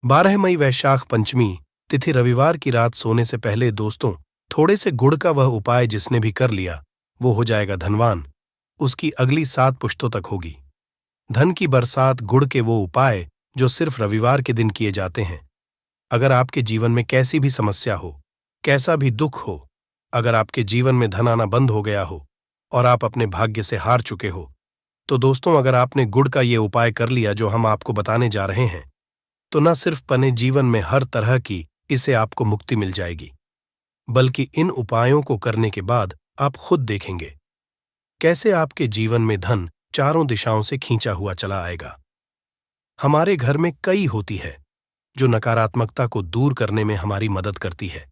12 मई वैशाख पंचमी तिथि रविवार की रात सोने से पहले दोस्तों, थोड़े से गुड़ का वह उपाय जिसने भी कर लिया वो हो जाएगा धनवान। उसकी अगली 7 पुश्तों तक होगी धन की बरसात। गुड़ के वो उपाय जो सिर्फ रविवार के दिन किए जाते हैं। अगर आपके जीवन में कैसी भी समस्या हो, कैसा भी दुख हो, अगर आपके जीवन में धन आना बंद हो गया हो और आप अपने भाग्य से हार चुके हो, तो दोस्तों अगर आपने गुड़ का ये उपाय कर लिया जो हम आपको बताने जा रहे हैं, तो न सिर्फ पने जीवन में हर तरह की इससे आपको मुक्ति मिल जाएगी, बल्कि इन उपायों को करने के बाद आप खुद देखेंगे कैसे आपके जीवन में धन चारों दिशाओं से खींचा हुआ चला आएगा। हमारे घर में कई होती है जो नकारात्मकता को दूर करने में हमारी मदद करती है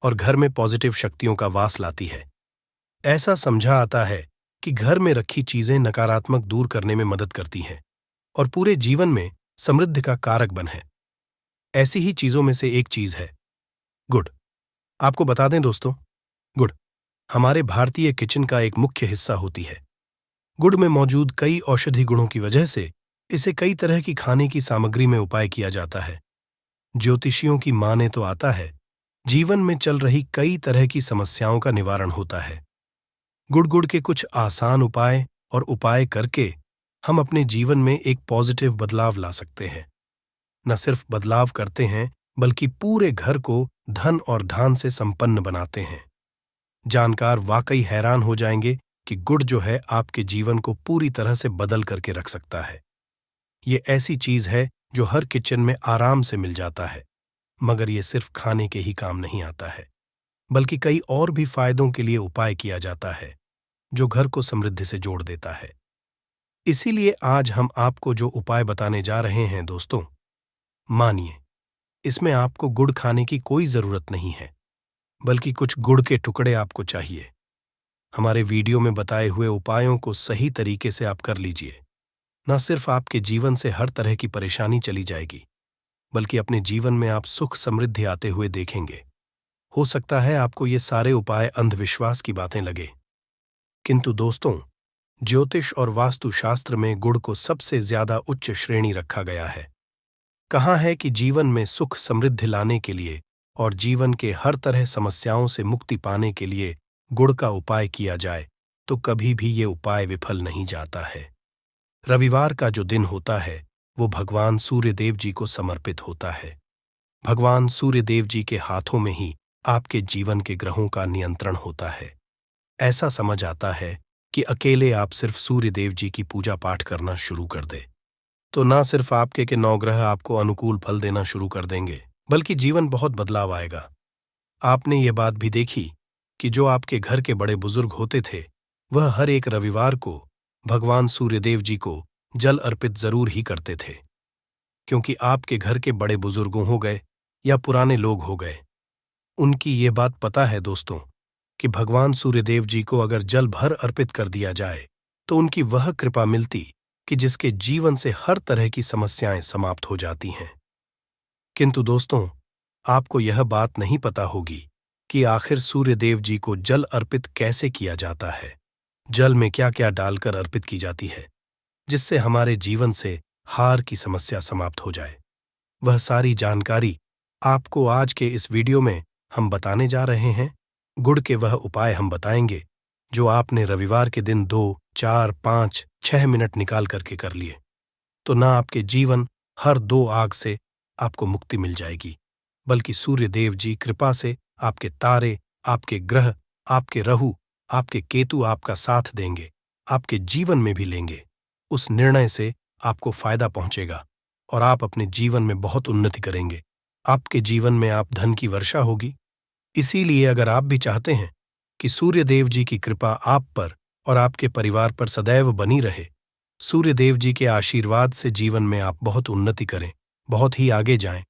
और घर में पॉजिटिव शक्तियों का वास लाती है। ऐसा समझा आता है कि घर में रखी चीजें नकारात्मक दूर करने में मदद करती हैं और पूरे जीवन में समृद्धि का कारक बन है। ऐसी ही चीजों में से एक चीज है गुड़। आपको बता दें दोस्तों, गुड़ हमारे भारतीय किचन का एक मुख्य हिस्सा होती है। गुड़ में मौजूद कई औषधि गुणों की वजह से इसे कई तरह की खाने की सामग्री में उपाय किया जाता है। ज्योतिषियों की माने तो आता है जीवन में चल रही कई तरह की समस्याओं का निवारण होता है। गुड़ के कुछ आसान उपाय और उपाय करके हम अपने जीवन में एक पॉजिटिव बदलाव ला सकते हैं। न सिर्फ बदलाव करते हैं बल्कि पूरे घर को धन और धान से संपन्न बनाते हैं। जानकार वाकई हैरान हो जाएंगे कि गुड़ जो है आपके जीवन को पूरी तरह से बदल करके रख सकता है। ये ऐसी चीज है जो हर किचन में आराम से मिल जाता है, मगर ये सिर्फ खाने के ही काम नहीं आता है, बल्कि कई और भी फायदों के लिए उपाय किया जाता है जो घर को समृद्धि से जोड़ देता है। इसीलिए आज हम आपको जो उपाय बताने जा रहे हैं दोस्तों, मानिए इसमें आपको गुड़ खाने की कोई जरूरत नहीं है, बल्कि कुछ गुड़ के टुकड़े आपको चाहिए। हमारे वीडियो में बताए हुए उपायों को सही तरीके से आप कर लीजिए। न सिर्फ आपके जीवन से हर तरह की परेशानी चली जाएगी, बल्कि अपने जीवन में आप सुख समृद्धि आते हुए देखेंगे। हो सकता है आपको ये सारे उपाय अंधविश्वास की बातें लगे, किंतु दोस्तों ज्योतिष और वास्तुशास्त्र में गुड़ को सबसे ज्यादा उच्च श्रेणी रखा गया है। कहा है कि जीवन में सुख समृद्धि लाने के लिए और जीवन के हर तरह समस्याओं से मुक्ति पाने के लिए गुड़ का उपाय किया जाए तो कभी भी ये उपाय विफल नहीं जाता है। रविवार का जो दिन होता है वो भगवान सूर्यदेव जी को समर्पित होता है। भगवान सूर्यदेव जी के हाथों में ही आपके जीवन के ग्रहों का नियंत्रण होता है। ऐसा समझ आता है कि अकेले आप सिर्फ सूर्यदेव जी की पूजा पाठ करना शुरू कर दे तो ना सिर्फ आपके के 9 ग्रह आपको अनुकूल फल देना शुरू कर देंगे, बल्कि जीवन बहुत बदलाव आएगा। आपने ये बात भी देखी कि जो आपके घर के बड़े बुजुर्ग होते थे वह हर एक रविवार को भगवान सूर्यदेव जी को जल अर्पित जरूर ही करते थे, क्योंकि आपके घर के बड़े बुजुर्गों हो गए या पुराने लोग हो गए, उनकी ये बात पता है दोस्तों कि भगवान सूर्यदेव जी को अगर जल भर अर्पित कर दिया जाए तो उनकी वह कृपा मिलती कि जिसके जीवन से हर तरह की समस्याएं समाप्त हो जाती हैं। किंतु दोस्तों आपको यह बात नहीं पता होगी कि आखिर सूर्यदेव जी को जल अर्पित कैसे किया जाता है। जल में क्या क्या डालकर अर्पित की जाती है जिससे हमारे जीवन से हार की समस्या समाप्त हो जाए। वह सारी जानकारी आपको आज के इस वीडियो में हम बताने जा रहे हैं। गुड़ के वह उपाय हम बताएंगे जो आपने रविवार के दिन 2, 4, 5, 6 मिनट निकाल करके कर लिए तो ना आपके जीवन हर 2 आग से आपको मुक्ति मिल जाएगी, बल्कि सूर्यदेव जी कृपा से आपके तारे, आपके ग्रह, आपके राहु, आपके केतु आपका साथ देंगे, आपके जीवन में भी लेंगे। उस निर्णय से आपको फायदा पहुंचेगा और आप अपने जीवन में बहुत उन्नति करेंगे। आपके जीवन में आप धन की वर्षा होगी। इसीलिए अगर आप भी चाहते हैं कि सूर्यदेव जी की कृपा आप पर और आपके परिवार पर सदैव बनी रहे, सूर्यदेव जी के आशीर्वाद से जीवन में आप बहुत उन्नति करें, बहुत ही आगे जाएं,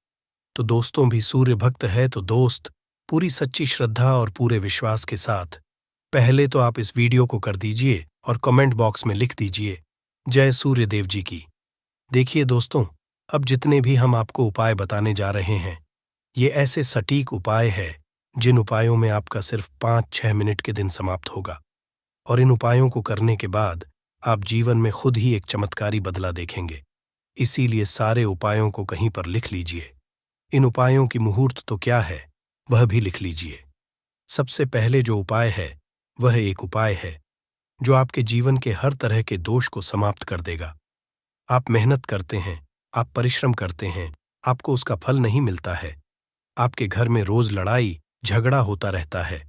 तो दोस्तों भी सूर्य भक्त है तो दोस्त पूरी सच्ची श्रद्धा और पूरे विश्वास के साथ पहले तो आप इस वीडियो को कर दीजिए और कमेंट बॉक्स में लिख दीजिए जय सूर्यदेव जी की। देखिए दोस्तों, अब जितने भी हम आपको उपाय बताने जा रहे हैं ये ऐसे सटीक उपाय है जिन उपायों में आपका सिर्फ 5-6 मिनट के दिन समाप्त होगा और इन उपायों को करने के बाद आप जीवन में खुद ही एक चमत्कारी बदला देखेंगे। इसीलिए सारे उपायों को कहीं पर लिख लीजिए। इन उपायों की मुहूर्त तो क्या है, वह भी लिख लीजिए। सबसे पहले जो उपाय है, वह एक उपाय है जो आपके जीवन के हर तरह के दोष को समाप्त कर देगा। आप मेहनत करते हैं, आप परिश्रम करते हैं, आपको उसका फल नहीं मिलता है। आपके घर में रोज लड़ाई झगड़ा होता रहता है।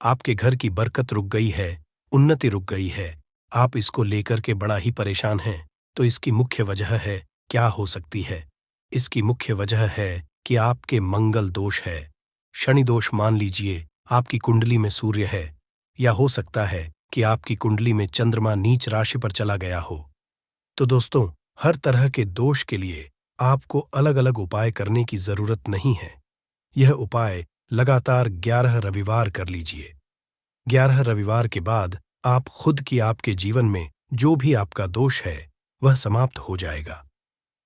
आपके घर की बरकत रुक गई है, उन्नति रुक गई है। आप इसको लेकर के बड़ा ही परेशान हैं। तो इसकी मुख्य वजह है, क्या हो सकती है? इसकी मुख्य वजह है कि आपके मंगल दोष है। शनि दोष मान लीजिए, आपकी कुंडली में सूर्य है, या हो सकता है कि आपकी कुंडली में चंद्रमा नीच राशि पर चला गया हो। तो दोस्तों, हर तरह के दोष के लिए आपको अलग अलग उपाय करने की जरूरत नहीं है। यह उपाय लगातार 11 रविवार कर लीजिए। 11 रविवार के बाद आप खुद की आपके जीवन में जो भी आपका दोष है वह समाप्त हो जाएगा।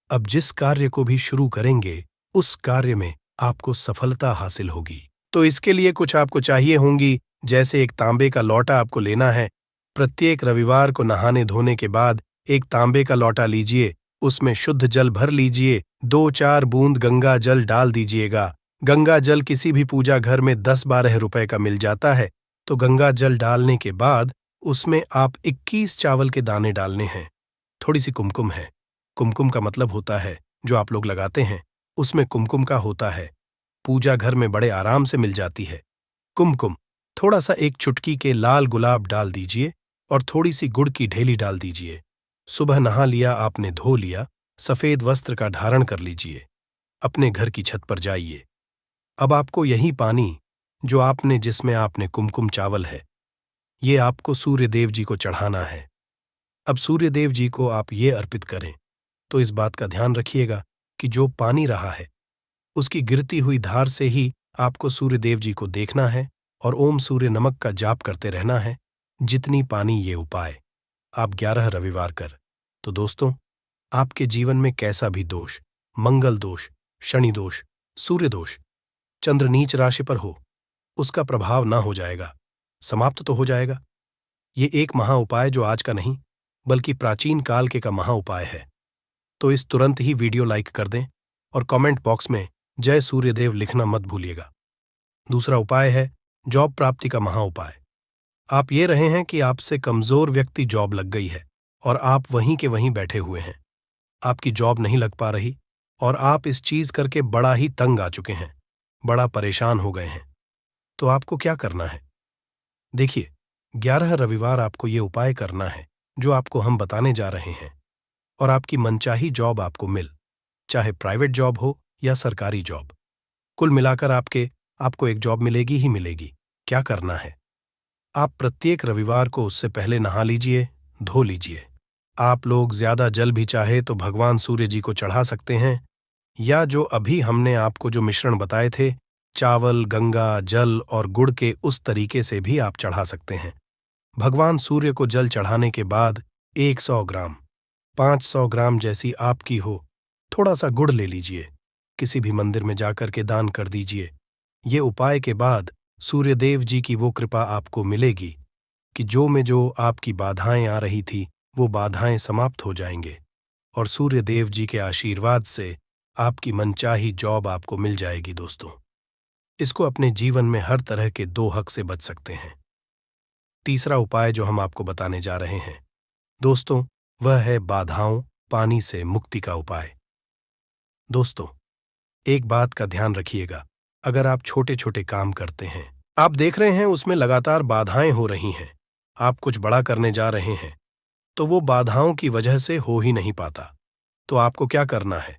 अब जिस कार्य को भी शुरू करेंगे उस कार्य में आपको सफलता हासिल होगी। तो इसके लिए कुछ आपको चाहिए होंगी, जैसे एक तांबे का लौटा आपको लेना है। प्रत्येक रविवार को नहाने धोने के बाद एक तांबे का लौटा लीजिए, उसमें शुद्ध जल भर लीजिए, 2-4 बूंद गंगा जल डाल दीजिएगा। गंगा जल किसी भी पूजा घर में 10-12 रुपए का मिल जाता है। तो गंगा जल डालने के बाद उसमें आप 21 चावल के दाने डालने हैं। थोड़ी सी कुमकुम है। कुमकुम का मतलब होता है जो आप लोग लगाते हैं, उसमें कुमकुम का होता है। पूजा घर में बड़े आराम से मिल जाती है। कुमकुम थोड़ा सा एक चुटकी के लाल गुलाब डाल दीजिए और थोड़ी सी गुड़ की ढेली डाल दीजिए। सुबह नहा लिया आपने, धो लिया, सफेद वस्त्र का धारण कर लीजिए। अपने घर की छत पर जाइए। अब आपको यही पानी जो आपने जिसमें आपने कुमकुम चावल है, ये आपको सूर्य देव जी को चढ़ाना है। अब सूर्य देव जी को आप ये अर्पित करें तो इस बात का ध्यान रखिएगा कि जो पानी रहा है उसकी गिरती हुई धार से ही आपको सूर्य देव जी को देखना है और ओम सूर्य नमक का जाप करते रहना है। जितनी पानी ये उपाय आप 11 रविवार कर। तो दोस्तों, आपके जीवन में कैसा भी दोष, मंगल दोष, शनि दोष, सूर्य दोष, चंद्र नीच राशि पर हो, उसका प्रभाव ना हो जाएगा, समाप्त तो हो जाएगा। ये एक महा उपाय जो आज का नहीं बल्कि प्राचीन काल के का महा उपाय है। तो इस तुरंत ही वीडियो लाइक कर दें और कमेंट बॉक्स में जय सूर्यदेव लिखना मत भूलिएगा। दूसरा उपाय है जॉब प्राप्ति का महा उपाय। आप ये रहे हैं कि आपसे कमजोर व्यक्ति जॉब लग गई है और आप वहीं के वहीं बैठे हुए हैं। आपकी जॉब नहीं लग पा रही और आप इस चीज करके बड़ा ही तंग आ चुके हैं, बड़ा परेशान हो गए हैं। तो आपको क्या करना है? देखिए, 11 रविवार आपको ये उपाय करना है जो आपको हम बताने जा रहे हैं, और आपकी मनचाही जॉब आपको मिल, चाहे प्राइवेट जॉब हो या सरकारी जॉब। कुल मिलाकर आपको एक जॉब मिलेगी ही मिलेगी। क्या करना है? आप प्रत्येक रविवार को उससे पहले नहा लीजिए, धो लीजिए। आप लोग ज्यादा जल भी चाहे तो भगवान सूर्य जी को चढ़ा सकते हैं, या जो अभी हमने आपको जो मिश्रण बताए थे, चावल, गंगा जल और गुड़ के, उस तरीके से भी आप चढ़ा सकते हैं। भगवान सूर्य को जल चढ़ाने के बाद 100 ग्राम, 500 ग्राम जैसी आपकी हो, थोड़ा सा गुड़ ले लीजिए, किसी भी मंदिर में जाकर के दान कर दीजिए। ये उपाय के बाद सूर्यदेव जी की वो कृपा आपको मिलेगी कि जो में जो आपकी बाधाएं आ रही थी वो बाधाएं समाप्त हो जाएंगे, और सूर्यदेव जी के आशीर्वाद से आपकी मनचाही जॉब आपको मिल जाएगी। दोस्तों, इसको अपने जीवन में हर तरह के दो हक से बच सकते हैं। तीसरा उपाय जो हम आपको बताने जा रहे हैं दोस्तों, वह है बाधाओं, पानी से मुक्ति का उपाय। दोस्तों, एक बात का ध्यान रखिएगा, अगर आप छोटे छोटे काम करते हैं, आप देख रहे हैं उसमें लगातार बाधाएं हो रही हैं, आप कुछ बड़ा करने जा रहे हैं तो वो बाधाओं की वजह से हो ही नहीं पाता। तो आपको क्या करना है?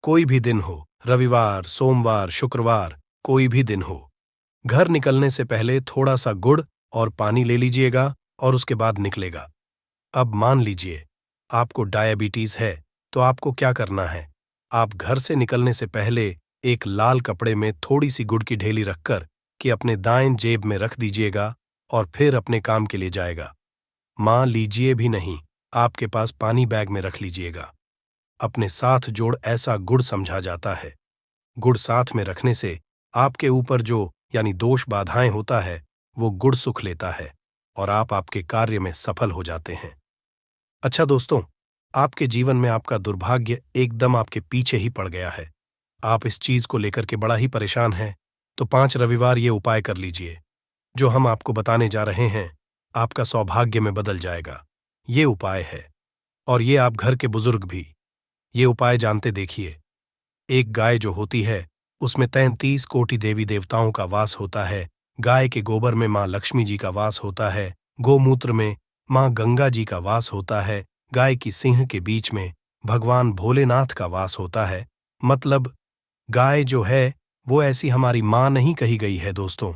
कोई भी दिन हो, रविवार, सोमवार, शुक्रवार, कोई भी दिन हो, घर निकलने से पहले थोड़ा सा गुड़ और पानी ले लीजिएगा और उसके बाद निकलेगा। अब मान लीजिए आपको डायबिटीज है, तो आपको क्या करना है? आप घर से निकलने से पहले एक लाल कपड़े में थोड़ी सी गुड़ की ढेली रखकर कि अपने दाएं जेब में रख दीजिएगा और फिर अपने काम के लिए जाएगा। मान लीजिए भी नहीं, आपके पास पानी बैग में रख लीजिएगा। अपने साथ जोड़ ऐसा गुड़ समझा जाता है। गुड़ साथ में रखने से आपके ऊपर जो यानी दोष बाधाएं होता है वो गुड़ सुख लेता है और आप आपके कार्य में सफल हो जाते हैं। अच्छा दोस्तों, आपके जीवन में आपका दुर्भाग्य एकदम आपके पीछे ही पड़ गया है। आप इस चीज को लेकर के बड़ा ही परेशान हैं, तो 5 रविवार ये उपाय कर लीजिए। जो हम आपको बताने जा रहे हैं, आपका सौभाग्य में बदल जाएगा। ये उपाय है, और ये आप घर के बुजुर्ग भी ये उपाय जानते देखिए। एक गाय जो होती है, उसमें 33 कोटि देवी देवताओं का वास होता है। गाय के गोबर में माँ लक्ष्मी जी का वास होता है। गोमूत्र में माँ गंगा जी का वास होता है। गाय की सिंह के बीच में भगवान भोलेनाथ का वास होता है। मतलब गाय जो है वो ऐसी हमारी माँ नहीं कही गई है दोस्तों।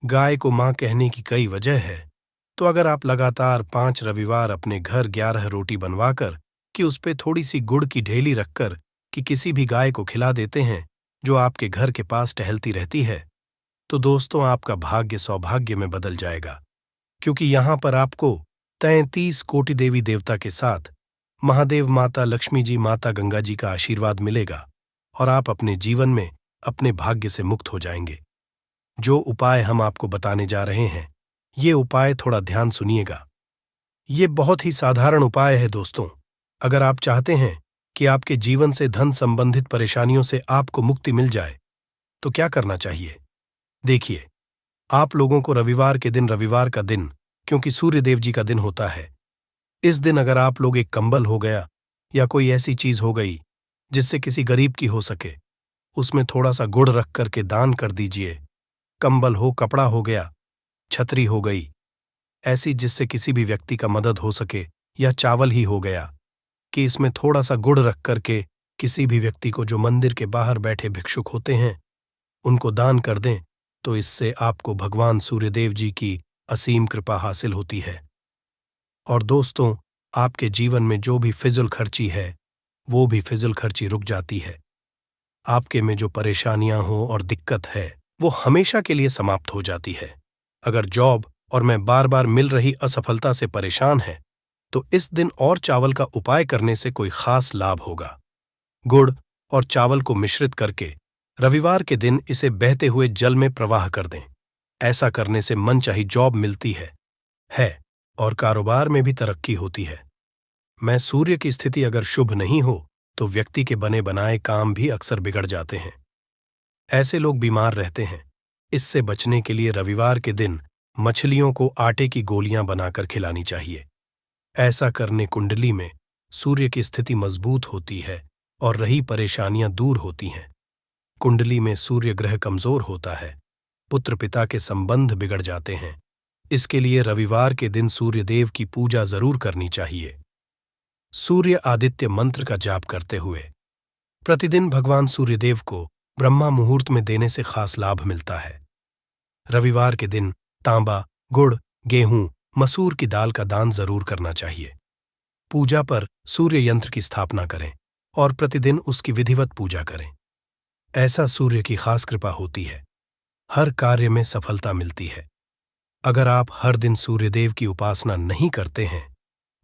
गाय को माँ कहने की कई वजह है। तो अगर आप लगातार 5 रविवार अपने घर 11 रोटी बनवाकर कि उस पे थोड़ी सी गुड़ की ढेली रखकर कि किसी भी गाय को खिला देते हैं जो आपके घर के पास टहलती रहती है, तो दोस्तों आपका भाग्य सौभाग्य में बदल जाएगा। क्योंकि यहां पर आपको 33 कोटि देवी देवता के साथ महादेव, माता लक्ष्मी जी, माता गंगा जी का आशीर्वाद मिलेगा और आप अपने जीवन में अपने भाग्य से मुक्त हो जाएंगे। जो उपाय हम आपको बताने जा रहे हैं, ये उपाय थोड़ा ध्यान सुनिएगा। ये बहुत ही साधारण उपाय है दोस्तों। अगर आप चाहते हैं कि आपके जीवन से धन संबंधित परेशानियों से आपको मुक्ति मिल जाए, तो क्या करना चाहिए? देखिए, आप लोगों को रविवार के दिन, रविवार का दिन क्योंकि सूर्य देव जी का दिन होता है, इस दिन अगर आप लोग एक कंबल हो गया या कोई ऐसी चीज हो गई जिससे किसी गरीब की हो सके, उसमें थोड़ा सा गुड़ रख करके दान कर दीजिए। कंबल हो, कपड़ा हो गया, छतरी हो गई, ऐसी जिससे किसी भी व्यक्ति का मदद हो सके, या चावल ही हो गया कि इसमें थोड़ा सा गुड़ रख करके किसी भी व्यक्ति को जो मंदिर के बाहर बैठे भिक्षुक होते हैं उनको दान कर दें, तो इससे आपको भगवान सूर्यदेव जी की असीम कृपा हासिल होती है। और दोस्तों, आपके जीवन में जो भी फिजूल खर्ची है, वो भी फिजूल खर्ची रुक जाती है। आपके में जो परेशानियां हो और दिक्कत है, वो हमेशा के लिए समाप्त हो जाती है। अगर जॉब और मैं बार बार मिल रही असफलता से परेशान है, तो इस दिन और चावल का उपाय करने से कोई खास लाभ होगा। गुड़ और चावल को मिश्रित करके रविवार के दिन इसे बहते हुए जल में प्रवाह कर दें। ऐसा करने से मनचाही जॉब मिलती है और कारोबार में भी तरक्की होती है। मैं सूर्य की स्थिति अगर शुभ नहीं हो, तो व्यक्ति के बने बनाए काम भी अक्सर बिगड़ जाते हैं। ऐसे लोग बीमार रहते हैं। इससे बचने के लिए रविवार के दिन मछलियों को आटे की गोलियां बनाकर खिलानी चाहिए। ऐसा करने कुंडली में सूर्य की स्थिति मजबूत होती है और रही परेशानियां दूर होती हैं। कुंडली में सूर्य ग्रह कमजोर होता है, पुत्र पिता के संबंध बिगड़ जाते हैं। इसके लिए रविवार के दिन सूर्य देव की पूजा जरूर करनी चाहिए। सूर्य आदित्य मंत्र का जाप करते हुए प्रतिदिन भगवान सूर्यदेव को ब्रह्मा मुहूर्त में देने से खास लाभ मिलता है। रविवार के दिन तांबा, गुड़, गेहूं, मसूर की दाल का दान जरूर करना चाहिए। पूजा पर सूर्य यंत्र की स्थापना करें और प्रतिदिन उसकी विधिवत पूजा करें। ऐसा सूर्य की खास कृपा होती है, हर कार्य में सफलता मिलती है। अगर आप हर दिन सूर्यदेव की उपासना नहीं करते हैं,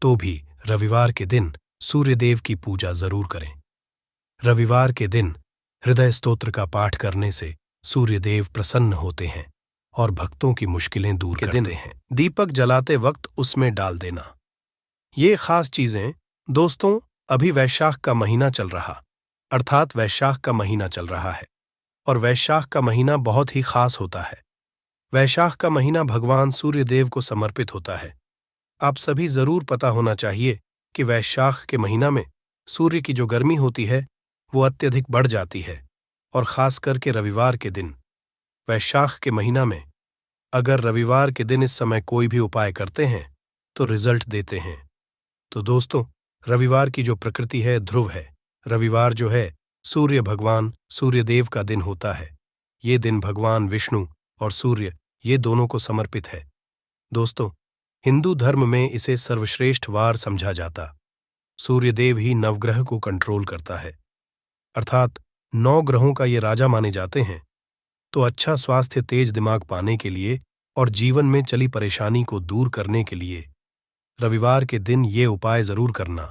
तो भी रविवार के दिन सूर्यदेव की पूजा जरूर करें। रविवार के दिन हृदय स्तोत्र का पाठ करने से सूर्यदेव प्रसन्न होते हैं और भक्तों की मुश्किलें दूर करते हैं। दीपक जलाते वक्त उसमें डाल देना। ये खास चीजें दोस्तों, अभी वैशाख का महीना चल रहा, अर्थात वैशाख का महीना चल रहा है, और वैशाख का महीना बहुत ही खास होता है। वैशाख का महीना भगवान सूर्यदेव को समर्पित होता है। आप सभी जरूर पता होना चाहिए कि वैशाख के महीना में सूर्य की जो गर्मी होती है वो अत्यधिक बढ़ जाती है, और खास करके रविवार के दिन। वैशाख के महीना में अगर रविवार के दिन इस समय कोई भी उपाय करते हैं तो रिजल्ट देते हैं। तो दोस्तों, रविवार की जो प्रकृति है ध्रुव है। रविवार जो है सूर्य भगवान सूर्यदेव का दिन होता है। ये दिन भगवान विष्णु और सूर्य ये दोनों को समर्पित है। दोस्तों, हिंदू धर्म में इसे सर्वश्रेष्ठ वार समझा जाता। सूर्यदेव ही नवग्रह को कंट्रोल करता है, अर्थात 9 ग्रहों का ये राजा माने जाते हैं। तो अच्छा स्वास्थ्य, तेज दिमाग पाने के लिए और जीवन में चली परेशानी को दूर करने के लिए रविवार के दिन ये उपाय जरूर करना।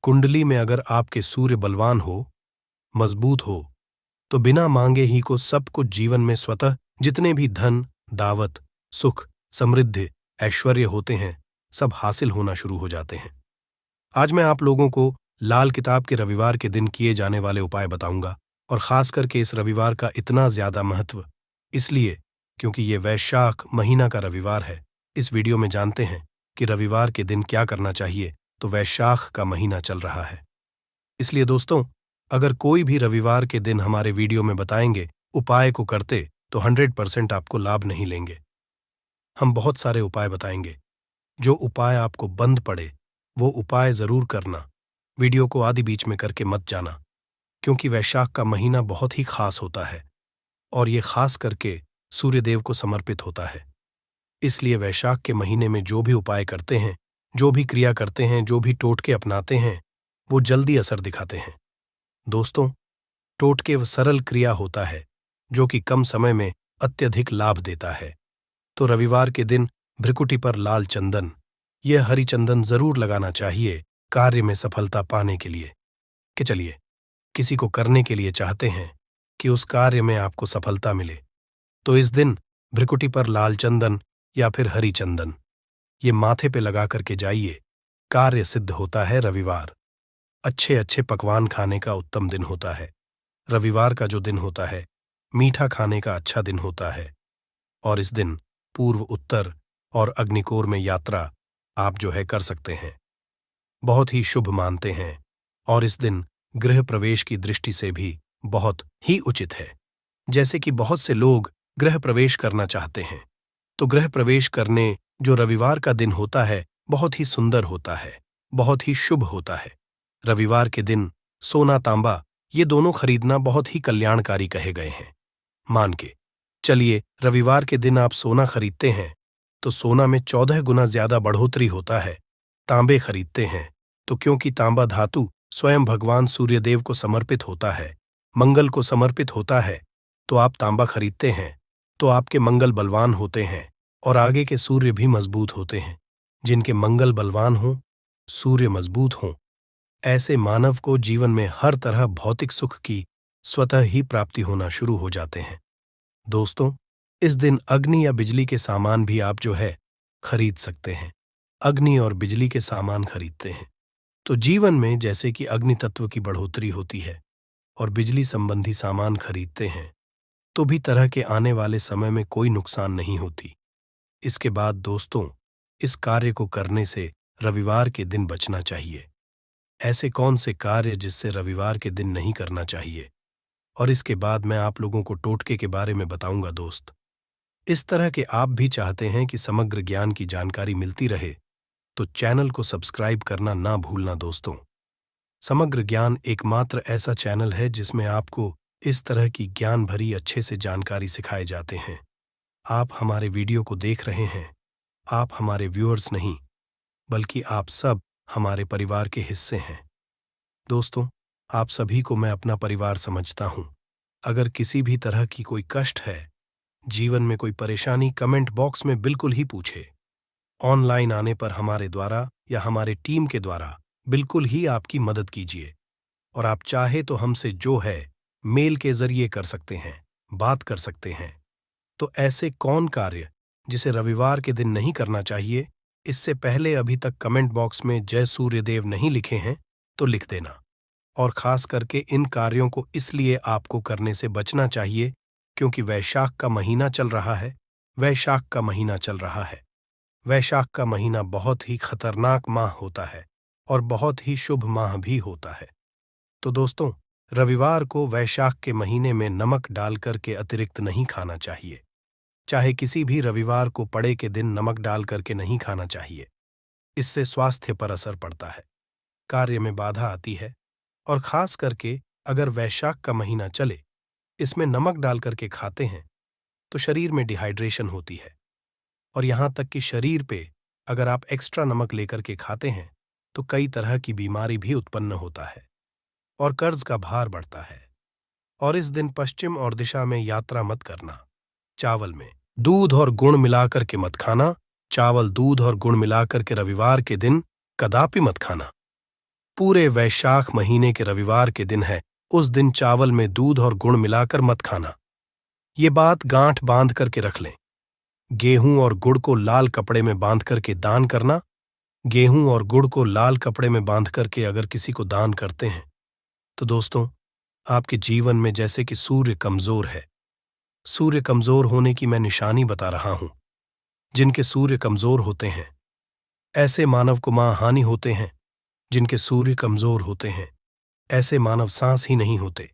कुंडली में अगर आपके सूर्य बलवान हो, मजबूत हो, तो बिना मांगे ही को सब कुछ जीवन में स्वतः जितने भी धन, दावत, सुख, समृद्धि, ऐश्वर्य होते हैं, सब हासिल होना शुरू हो जाते हैं। आज मैं आप लोगों को लाल किताब के रविवार के दिन किए जाने वाले उपाय बताऊंगा, और खास करके इस रविवार का इतना ज्यादा महत्व इसलिए क्योंकि ये वैशाख महीना का रविवार है। इस वीडियो में जानते हैं कि रविवार के दिन क्या करना चाहिए। तो वैशाख का महीना चल रहा है, इसलिए दोस्तों, अगर कोई भी रविवार के दिन हमारे वीडियो में बताएंगे उपाय को करते तो 100% आपको लाभ नहीं लेंगे। हम बहुत सारे उपाय बताएंगे। जो उपाय आपको बंद पड़े वो उपाय जरूर करना। वीडियो को आधे बीच में करके मत जाना, क्योंकि वैशाख का महीना बहुत ही खास होता है और ये खास करके सूर्यदेव को समर्पित होता है। इसलिए वैशाख के महीने में जो भी उपाय करते हैं, जो भी क्रिया करते हैं, जो भी टोटके अपनाते हैं, वो जल्दी असर दिखाते हैं। दोस्तों, टोटके वो सरल क्रिया होता है जो कि कम समय में अत्यधिक लाभ देता है। तो रविवार के दिन भ्रिकुटी पर लाल चंदन, यह हरी चंदन जरूर लगाना चाहिए कार्य में सफलता पाने के लिए। कि चलिए, किसी को करने के लिए चाहते हैं कि उस कार्य में आपको सफलता मिले, तो इस दिन भ्रिकुटी पर लाल चंदन या फिर हरी चंदन ये माथे पे लगा करके जाइए। कार्य सिद्ध होता है। रविवार अच्छे अच्छे पकवान खाने का उत्तम दिन होता है। रविवार का जो दिन होता है मीठा खाने का अच्छा दिन होता है, और इस दिन पूर्व, उत्तर और अग्निकोर में यात्रा आप जो है कर सकते हैं। बहुत ही शुभ मानते हैं, और इस दिन गृह प्रवेश की दृष्टि से भी बहुत ही उचित है। जैसे कि बहुत से लोग गृह प्रवेश करना चाहते हैं, तो गृह प्रवेश करने जो रविवार का दिन होता है बहुत ही सुंदर होता है, बहुत ही शुभ होता है। रविवार के दिन सोना तांबा ये दोनों खरीदना बहुत ही कल्याणकारी कहे गए हैं। मान के चलिए, रविवार के दिन आप सोना खरीदते हैं तो सोना में 14 गुना ज्यादा बढ़ोतरी होता है। तांबे खरीदते हैं तो क्योंकि तांबा धातु स्वयं भगवान सूर्यदेव को समर्पित होता है, मंगल को समर्पित होता है, तो आप तांबा खरीदते हैं तो आपके मंगल बलवान होते हैं और आगे के सूर्य भी मजबूत होते हैं। जिनके मंगल बलवान हों, सूर्य मजबूत हों, ऐसे मानव को जीवन में हर तरह भौतिक सुख की स्वतः ही प्राप्ति होना शुरू हो जाते हैं। दोस्तों, इस दिन अग्नि या बिजली के सामान भी आप जो है खरीद सकते हैं। अग्नि और बिजली के सामान खरीदते हैं तो जीवन में जैसे कि अग्नि तत्व की बढ़ोतरी होती है, और बिजली संबंधी सामान खरीदते हैं तो भी तरह के आने वाले समय में कोई नुकसान नहीं होती। इसके बाद दोस्तों, इस कार्य को करने से रविवार के दिन बचना चाहिए। ऐसे कौन से कार्य जिससे रविवार के दिन नहीं करना चाहिए, और इसके बाद मैं आप लोगों को टोटके के बारे में बताऊंगा। दोस्त, इस तरह के आप भी चाहते हैं कि समग्र ज्ञान की जानकारी मिलती रहे, तो चैनल को सब्सक्राइब करना ना भूलना। दोस्तों, समग्र ज्ञान एकमात्र ऐसा चैनल है जिसमें आपको इस तरह की ज्ञान भरी अच्छे से जानकारी सिखाए जाते हैं। आप हमारे वीडियो को देख रहे हैं, आप हमारे व्यूअर्स नहीं, बल्कि आप सब हमारे परिवार के हिस्से हैं। दोस्तों, आप सभी को मैं अपना परिवार समझता हूं। अगर किसी भी तरह की कोई कष्ट है, जीवन में कोई परेशानी, कमेंट बॉक्स में बिल्कुल ही पूछे। ऑनलाइन आने पर हमारे द्वारा या हमारे टीम के द्वारा बिल्कुल ही आपकी मदद कीजिए, और आप चाहे तो हमसे जो है मेल के जरिए कर सकते हैं, बात कर सकते हैं। तो ऐसे कौन कार्य जिसे रविवार के दिन नहीं करना चाहिए, इससे पहले अभी तक कमेंट बॉक्स में जय सूर्यदेव नहीं लिखे हैं तो लिख देना। और खास करके इन कार्यों को इसलिए आपको करने से बचना चाहिए क्योंकि वैशाख का महीना चल रहा है। वैशाख का महीना चल रहा है। वैशाख का महीना बहुत ही खतरनाक माह होता है और बहुत ही शुभ माह भी होता है। तो दोस्तों, रविवार को वैशाख के महीने में नमक डालकर के अतिरिक्त नहीं खाना चाहिए। चाहे किसी भी रविवार को पड़े के दिन नमक डाल करके नहीं खाना चाहिए। इससे स्वास्थ्य पर असर पड़ता है, कार्य में बाधा आती है, और खास करके अगर वैशाख का महीना चले, इसमें नमक डाल करके खाते हैं तो शरीर में डिहाइड्रेशन होती है, और यहां तक कि शरीर पे अगर आप एक्स्ट्रा नमक लेकर के खाते हैं तो कई तरह की बीमारी भी उत्पन्न होता है और कर्ज का भार बढ़ता है। और इस दिन पश्चिम और दिशा में यात्रा मत करना। चावल में दूध और गुड़ मिलाकर के मत खाना। चावल, दूध और गुड़ मिलाकर के रविवार के दिन कदापि मत खाना। पूरे वैशाख महीने के रविवार के दिन है, उस दिन चावल में दूध और गुड़ मिलाकर मत खाना। ये बात गांठ बांध करके रख लें। गेहूं और गुड़ को लाल कपड़े में बांध करके दान करना, गेहूं और गुड़ को लाल कपड़े में बांध करके अगर किसी को दान करते हैं तो दोस्तों, आपके जीवन में जैसे कि सूर्य कमजोर है। सूर्य कमजोर होने की मैं निशानी बता रहा हूं। जिनके सूर्य कमजोर होते हैं ऐसे मानव को हानि होते हैं। जिनके सूर्य कमजोर होते हैं ऐसे मानव सांस ही नहीं होते।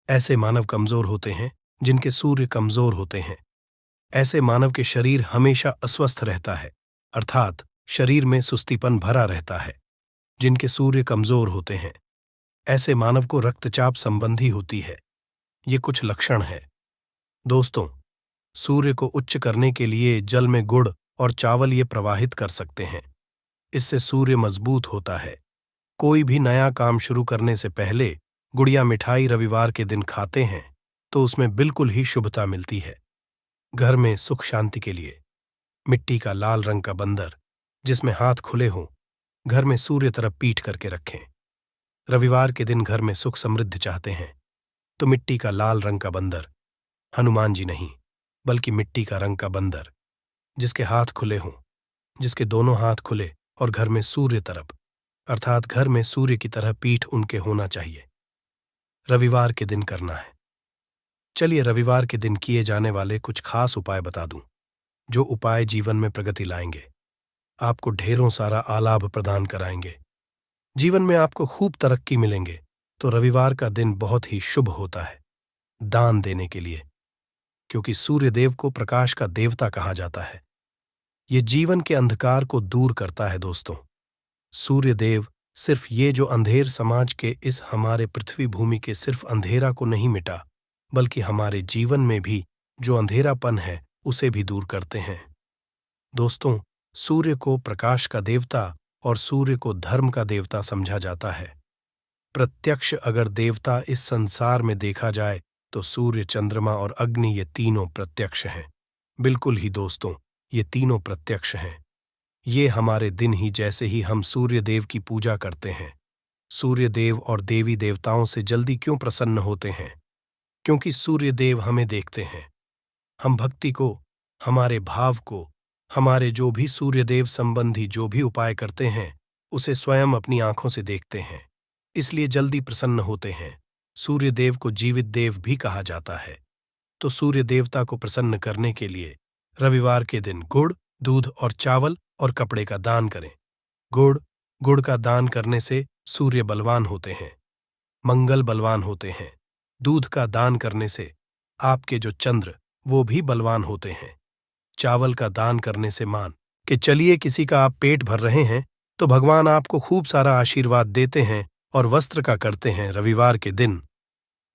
ऐसे मानव कमजोर होते हैं जिनके सूर्य कमजोर होते हैं। ऐसे मानव के शरीर हमेशा अस्वस्थ रहता है, अर्थात शरीर में सुस्तीपन भरा रहता है। जिनके सूर्य कमजोर होते हैं ऐसे मानव को रक्तचाप संबंधी होती है। ये कुछ लक्षण है। दोस्तों, सूर्य को उच्च करने के लिए जल में गुड़ और चावल ये प्रवाहित कर सकते हैं। इससे सूर्य मजबूत होता है। कोई भी नया काम शुरू करने से पहले गुड़िया मिठाई रविवार के दिन खाते हैं तो उसमें बिल्कुल ही शुभता मिलती है। घर में सुख शांति के लिए मिट्टी का लाल रंग का बंदर जिसमें हाथ खुले हों घर में सूर्य तरफ पीठ करके रखें। रविवार के दिन घर में सुख समृद्धि चाहते हैं तो मिट्टी का लाल रंग का बंदर, हनुमान जी नहीं बल्कि मिट्टी का रंग का बंदर जिसके हाथ खुले हों, जिसके दोनों हाथ खुले और घर में सूर्य तरफ अर्थात घर में सूर्य की तरह पीठ उनके होना चाहिए, रविवार के दिन करना है। चलिए रविवार के दिन किए जाने वाले कुछ खास उपाय बता दूं, जो उपाय जीवन में प्रगति लाएंगे, आपको ढेरों सारा आलाभ प्रदान कराएंगे, जीवन में आपको खूब तरक्की मिलेंगे। तो रविवार का दिन बहुत ही शुभ होता है दान देने के लिए, क्योंकि सूर्य देव को प्रकाश का देवता कहा जाता है। ये जीवन के अंधकार को दूर करता है। दोस्तों, सूर्य देव सिर्फ ये जो अंधेर समाज के इस हमारे पृथ्वी भूमि के सिर्फ अंधेरा को नहीं मिटा, बल्कि हमारे जीवन में भी जो अंधेरापन है उसे भी दूर करते हैं। दोस्तों, सूर्य को प्रकाश का देवता और सूर्य को धर्म का देवता समझा जाता है। प्रत्यक्ष अगर देवता इस संसार में देखा जाए तो सूर्य, चंद्रमा और अग्नि ये तीनों प्रत्यक्ष हैं। बिल्कुल ही दोस्तों, ये तीनों प्रत्यक्ष हैं। ये हमारे दिन ही जैसे ही हम सूर्य देव की पूजा करते हैं। सूर्य देव और देवी देवताओं से जल्दी क्यों प्रसन्न होते हैं? क्योंकि सूर्य देव हमें देखते हैं। हम भक्ति को, हमारे भाव को, हमारे जो भी सूर्य देव संबंधी जो भी उपाय करते हैं उसे स्वयं अपनी आंखों से देखते हैं, इसलिए जल्दी प्रसन्न होते हैं। सूर्य देव को जीवित देव भी कहा जाता है। तो सूर्य देवता को प्रसन्न करने के लिए रविवार के दिन गुड़, दूध और चावल और कपड़े का दान करें। गुड़ का दान करने से सूर्य बलवान होते हैं, मंगल बलवान होते हैं। दूध का दान करने से आपके जो चंद्र वो भी बलवान होते हैं। चावल का दान करने से मान कि चलिए किसी का आप पेट भर रहे हैं तो भगवान आपको खूब सारा आशीर्वाद देते हैं। और वस्त्र का करते हैं रविवार के दिन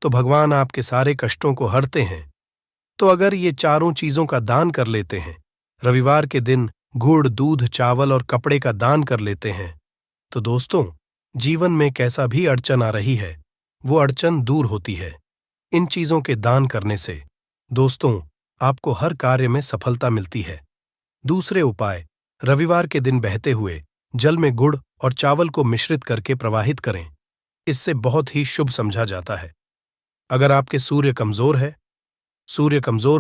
तो भगवान आपके सारे कष्टों को हरते हैं। तो अगर ये चारों चीजों का दान कर लेते हैं, रविवार के दिन गुड़, दूध, चावल और कपड़े का दान कर लेते हैं, तो दोस्तों, जीवन में कैसा भी अड़चन आ रही है वो अड़चन दूर होती है। इन चीजों के दान करने से दोस्तों आपको हर कार्य में सफलता मिलती है। दूसरे उपाय, रविवार के दिन बहते हुए जल में गुड़ और चावल को मिश्रित करके प्रवाहित करें। इससे बहुत ही शुभ समझा जाता है। अगर आपके सूर्य कमजोर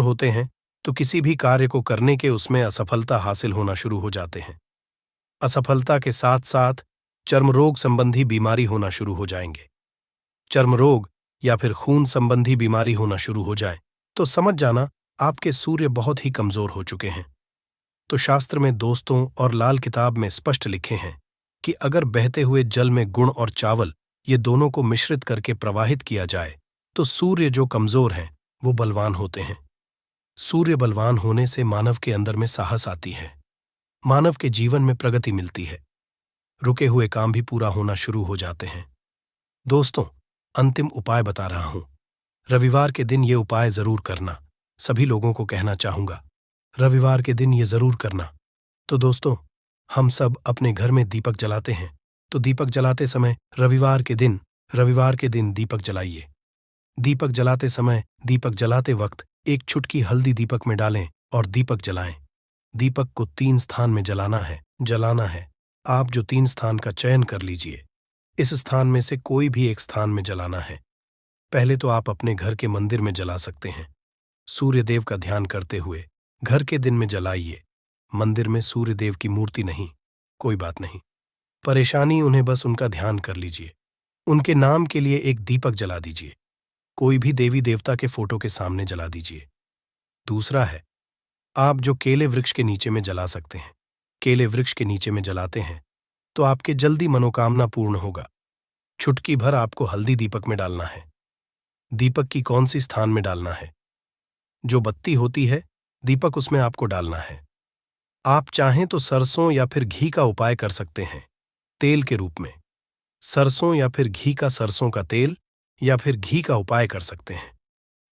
होते हैं तो किसी भी कार्य को करने के उसमें असफलता हासिल होना शुरू हो जाते हैं। असफलता के साथ साथ चर्म रोग संबंधी बीमारी होना शुरू हो जाएंगे। चर्म रोग या फिर खून संबंधी बीमारी होना शुरू हो जाए तो समझ जाना आपके सूर्य बहुत ही कमजोर हो चुके हैं। तो शास्त्र में दोस्तों और लाल किताब में स्पष्ट लिखे हैं कि अगर बहते हुए जल में गुड़ और चावल ये दोनों को मिश्रित करके प्रवाहित किया जाए तो सूर्य जो कमजोर हैं वो बलवान होते हैं। सूर्य बलवान होने से मानव के अंदर में साहस आती है, मानव के जीवन में प्रगति मिलती है, रुके हुए काम भी पूरा होना शुरू हो जाते हैं। दोस्तों, अंतिम उपाय बता रहा हूं, रविवार के दिन ये उपाय जरूर करना। सभी लोगों को कहना चाहूंगा, रविवार के दिन ये जरूर करना। तो दोस्तों, हम सब अपने घर में दीपक जलाते हैं तो दीपक जलाते समय रविवार के दिन दीपक जलाइए। दीपक जलाते समय, दीपक जलाते वक्त एक चुटकी हल्दी दीपक में डालें और दीपक जलाएं। दीपक को 3 स्थान में जलाना है। आप जो 3 स्थान का चयन कर लीजिए, इस स्थान में से कोई भी एक स्थान में जलाना है। पहले तो आप अपने घर के मंदिर में जला सकते हैं। सूर्य देव का ध्यान करते हुए घर के दिन में जलाइए। मंदिर में सूर्य देव की मूर्ति नहीं, कोई बात नहीं, परेशानी उन्हें बस उनका ध्यान कर लीजिए। उनके नाम के लिए एक दीपक जला दीजिए। कोई भी देवी देवता के फोटो के सामने जला दीजिए। दूसरा है, आप जो केले वृक्ष के नीचे में जला सकते हैं। केले वृक्ष के नीचे में जलाते हैं तो आपके जल्दी मनोकामना पूर्ण होगा। चुटकी भर आपको हल्दी दीपक में डालना है। दीपक की कौन सी स्थान में डालना है? जो बत्ती होती है, दीपक उसमें आपको डालना है। आप चाहें तो सरसों या फिर घी का उपाय कर सकते हैं, तेल के रूप में। सरसों या फिर घी का, सरसों का तेल या फिर घी का उपाय कर सकते हैं।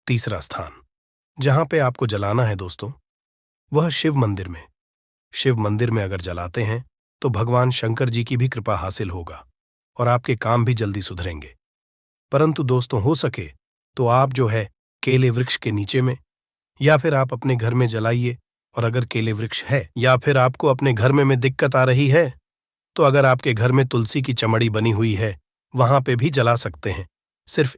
तीसरा स्थान जहां पे आपको जलाना है दोस्तों, वह शिव मंदिर में। शिव मंदिर में अगर जलाते हैं तो भगवान शंकर जी की भी कृपा हासिल होगा और आपके काम भी जल्दी सुधरेंगे। परंतु दोस्तों, हो सके तो आप जो है केले वृक्ष के नीचे में, या फिर आप अपने घर में जलाइए। और अगर केले वृक्ष है या फिर आपको अपने घर में दिक्कत आ रही है तो अगर आपके घर में तुलसी की चमड़ी बनी हुई है, वहां पे भी जला सकते हैं। सिर्फ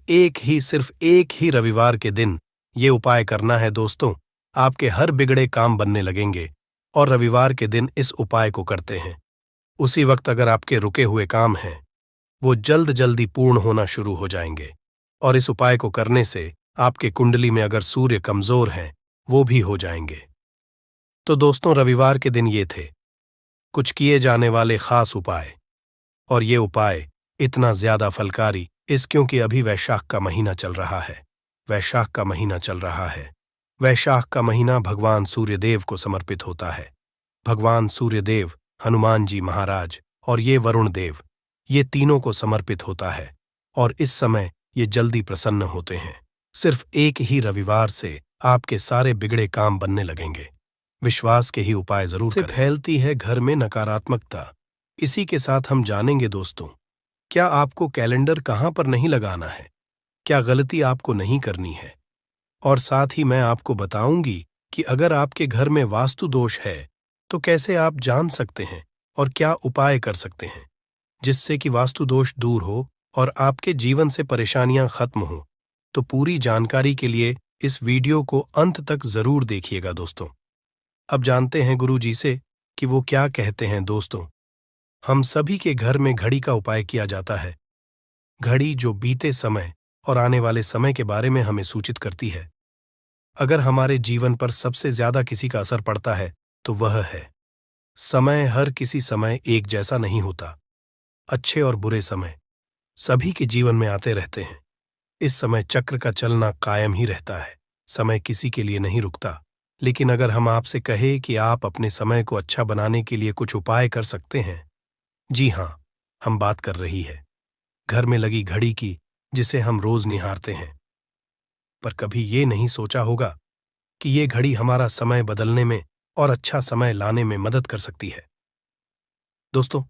एक ही रविवार के दिन ये उपाय करना है दोस्तों। आपके हर बिगड़े काम बनने लगेंगे और रविवार के दिन इस उपाय को करते हैं। उसी वक्त अगर आपके रुके हुए काम हैं, वो जल्दी पूर्ण होना शुरू हो जाएंगे। और इस उपाय को करने से आपके कुंडली में अगर सूर्य कमजोर हैं, वो भी हो जाएंगे। तो दोस्तों, रविवार के दिन ये थे कुछ किए जाने वाले खास उपाय। और ये उपाय इतना ज्यादा फलकारी क्योंकि अभी वैशाख का महीना चल रहा है। वैशाख का महीना चल रहा है। वैशाख का महीना भगवान सूर्यदेव को समर्पित होता है। भगवान सूर्यदेव, हनुमान जी महाराज और ये वरुण देव, ये तीनों को समर्पित होता है। और इस समय ये जल्दी प्रसन्न होते हैं। सिर्फ एक ही रविवार से आपके सारे बिगड़े काम बनने लगेंगे। विश्वास के ही उपाय जरूर करें। फैलती है घर में नकारात्मकता। इसी के साथ हम जानेंगे दोस्तों, क्या आपको कैलेंडर कहां पर नहीं लगाना है, क्या गलती आपको नहीं करनी है। और साथ ही मैं आपको बताऊंगी कि अगर आपके घर में वास्तु दोष है तो कैसे आप जान सकते हैं और क्या उपाय कर सकते हैं जिससे कि वास्तु दोष दूर हो और आपके जीवन से परेशानियां खत्म हो। तो पूरी जानकारी के लिए इस वीडियो को अंत तक जरूर देखिएगा दोस्तों। अब जानते हैं गुरु जी से कि वो क्या कहते हैं। दोस्तों, हम सभी के घर में घड़ी का उपाय किया जाता है। घड़ी जो बीते समय और आने वाले समय के बारे में हमें सूचित करती है। अगर हमारे जीवन पर सबसे ज्यादा किसी का असर पड़ता है तो वह है समय। हर किसी समय एक जैसा नहीं होता। अच्छे और बुरे समय सभी के जीवन में आते रहते हैं। इस समय चक्र का चलना कायम ही रहता है। समय किसी के लिए नहीं रुकता। लेकिन अगर हम आपसे कहें कि आप अपने समय को अच्छा बनाने के लिए कुछ उपाय कर सकते हैं, जी हां, हम बात कर रही है घर में लगी घड़ी की, जिसे हम रोज निहारते हैं। पर कभी ये नहीं सोचा होगा कि ये घड़ी हमारा समय बदलने में और अच्छा समय लाने में मदद कर सकती है। दोस्तों,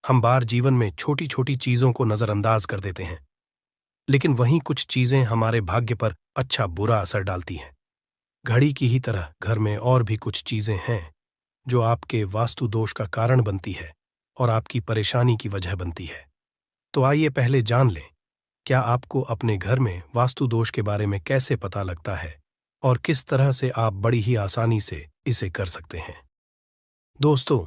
हम बार जीवन में छोटी छोटी चीजों को नजरअंदाज कर देते हैं, लेकिन वहीं कुछ चीजें हमारे भाग्य पर अच्छा बुरा असर डालती हैं। घड़ी की ही तरह घर में और भी कुछ चीजें हैं जो आपके वास्तु दोष का कारण बनती है और आपकी परेशानी की वजह बनती है। तो आइए पहले जान लें, क्या आपको अपने घर में वास्तु दोष के बारे में कैसे पता लगता है और किस तरह से आप बड़ी ही आसानी से इसे कर सकते हैं। दोस्तों,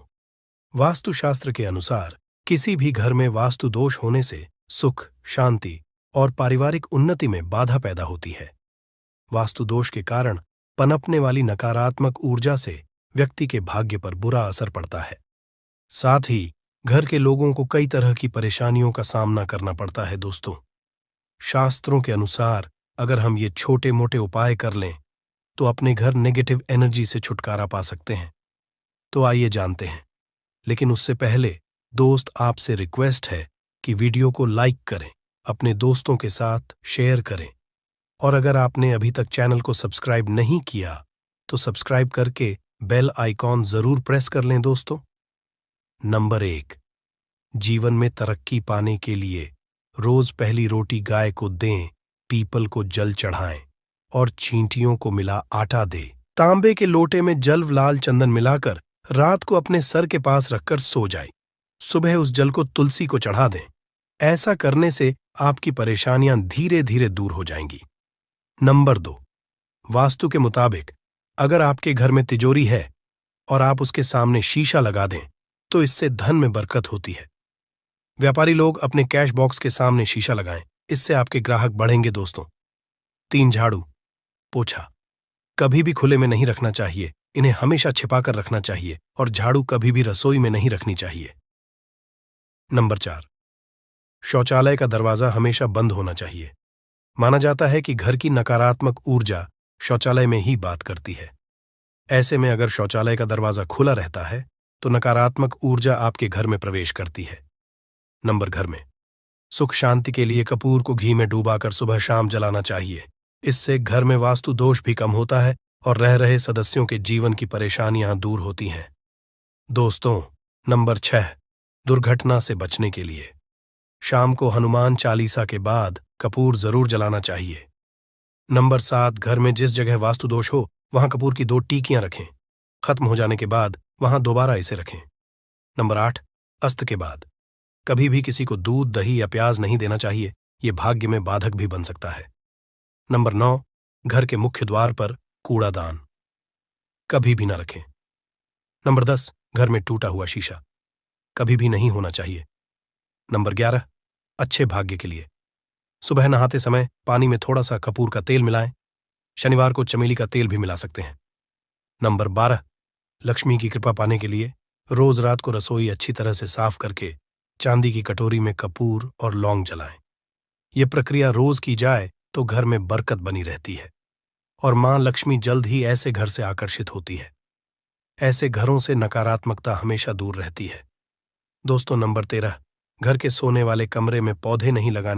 वास्तुशास्त्र के अनुसार किसी भी घर में वास्तु दोष होने से सुख, शांति और पारिवारिक उन्नति में बाधा पैदा होती है। वास्तु दोष के कारण पनपने वाली नकारात्मक ऊर्जा से व्यक्ति के भाग्य पर बुरा असर पड़ता है। साथ ही घर के लोगों को कई तरह की परेशानियों का सामना करना पड़ता है। दोस्तों, शास्त्रों के अनुसार अगर हम ये छोटे मोटे उपाय कर लें तो अपने घर नेगेटिव एनर्जी से छुटकारा पा सकते हैं। तो आइए जानते हैं। लेकिन उससे पहले दोस्त, आपसे रिक्वेस्ट है कि वीडियो को लाइक करें, अपने दोस्तों के साथ शेयर करें और अगर आपने अभी तक चैनल को सब्सक्राइब नहीं किया तो सब्सक्राइब करके बेल आइकॉन जरूर प्रेस कर लें। दोस्तों, नंबर 1, जीवन में तरक्की पाने के लिए रोज पहली रोटी गाय को दें, पीपल को जल चढ़ाएं और चींटियों को मिला आटा दे। तांबे के लोटे में जल लाल चंदन मिलाकर रात को अपने सर के पास रखकर सो जाए। सुबह उस जल को तुलसी को चढ़ा दें। ऐसा करने से आपकी परेशानियां धीरे धीरे दूर हो जाएंगी। नंबर 2, वास्तु के मुताबिक अगर आपके घर में तिजोरी है और आप उसके सामने शीशा लगा दें तो इससे धन में बरकत होती है। व्यापारी लोग अपने कैश बॉक्स के सामने शीशा लगाएं, इससे आपके ग्राहक बढ़ेंगे दोस्तों। 3 झाड़ू पोछा कभी भी खुले में नहीं रखना चाहिए, इन्हें हमेशा छिपाकर रखना चाहिए और झाड़ू कभी भी रसोई में नहीं रखनी चाहिए। नंबर 4, शौचालय का दरवाजा हमेशा बंद होना चाहिए। माना जाता है कि घर की नकारात्मक ऊर्जा शौचालय में ही बात करती है। ऐसे में अगर शौचालय का दरवाजा खुला रहता है तो नकारात्मक ऊर्जा आपके घर में प्रवेश करती है। घर में सुख शांति के लिए कपूर को घी में डूबाकर सुबह शाम जलाना चाहिए। इससे घर में वास्तु दोष भी कम होता है और रह रहे सदस्यों के जीवन की परेशानियां दूर होती हैं। दोस्तों, नंबर 6, दुर्घटना से बचने के लिए शाम को हनुमान चालीसा के बाद कपूर जरूर जलाना चाहिए। नंबर 7, घर में जिस जगह वास्तु दोष हो वहां कपूर की 2 टीकियां रखें। खत्म हो जाने के बाद वहां दोबारा इसे रखें। नंबर 8, अस्त के बाद कभी भी किसी को दूध, दही या प्याज नहीं देना चाहिए, ये भाग्य में बाधक भी बन सकता है। नंबर 9, घर के मुख्य द्वार पर कूड़ादान कभी भी न रखें। नंबर 10, घर में टूटा हुआ शीशा कभी भी नहीं होना चाहिए। नंबर 11, अच्छे भाग्य के लिए सुबह नहाते समय पानी में थोड़ा सा कपूर का तेल मिलाएं। शनिवार को चमेली का तेल भी मिला सकते हैं। नंबर 12, लक्ष्मी की कृपा पाने के लिए रोज रात को रसोई अच्छी तरह से साफ करके चांदी की कटोरी में कपूर और लौंग जलाएं। यह प्रक्रिया रोज की जाए तो घर में बरकत बनी रहती है और मां लक्ष्मी जल्द ही ऐसे घर से आकर्षित होती है। ऐसे घरों से नकारात्मकता हमेशा दूर रहती है। दोस्तों, नंबर 13, घर के सोने वाले कमरे में पौधे नहीं लगाने